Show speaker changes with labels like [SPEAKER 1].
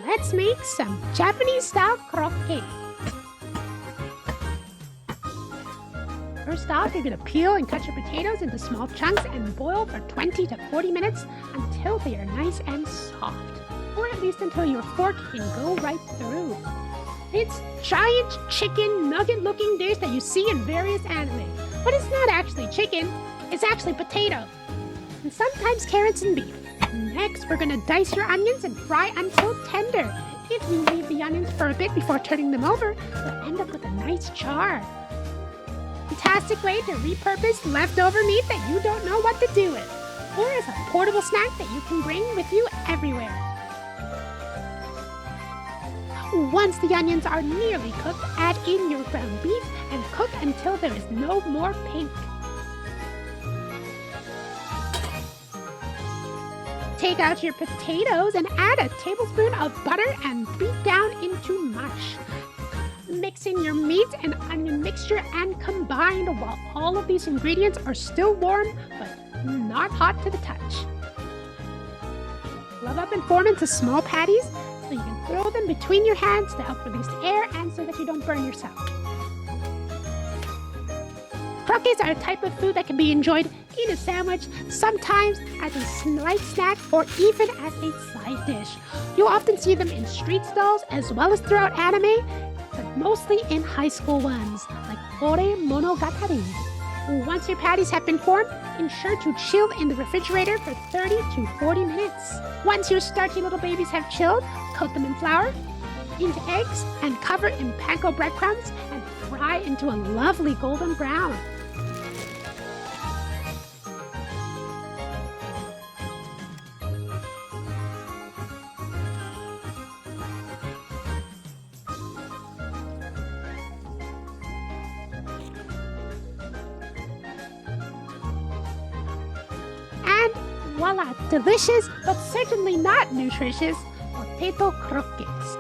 [SPEAKER 1] let's make some Japanese-style croquettes. First off, you're going to peel and cut your potatoes into small chunks and boil for 20 to 40 minutes until they are nice and soft. Or at least until your fork can go right through. It's giant chicken nugget-looking dish that you see in various anime. But it's not actually chicken, it's actually potato. And sometimes carrots and beef. Next, we're going to dice your onions and fry until tender. If you leave the onions for a bit before turning them over, you'll end up with a nice char. Fantastic way to repurpose leftover meat that you don't know what to do with, or as a portable snack that you can bring with you everywhere. Once the onions are nearly cooked, add in your ground beef and cook until there is no more pink. Take out your potatoes and add a tablespoon of butter and beat down into mush. Mix in your meat and onion mixture and combine while all of these ingredients are still warm but not hot to the touch. Glove up and form into small patties so you can throw them between your hands to help release air and so that you don't burn yourself. Croquettes are a type of food that can be enjoyed in a sandwich, sometimes as a light snack, or even as a side dish. You'll often see them in street stalls as well as throughout anime, but mostly in high school ones, like Ore Monogatari. Once your patties have been formed, ensure to chill in the refrigerator for 30 to 40 minutes. Once your starchy little babies have chilled, coat them in flour, into eggs, and cover in panko breadcrumbs and fry into a lovely golden brown. Voila, delicious, but certainly not nutritious, potato croquettes.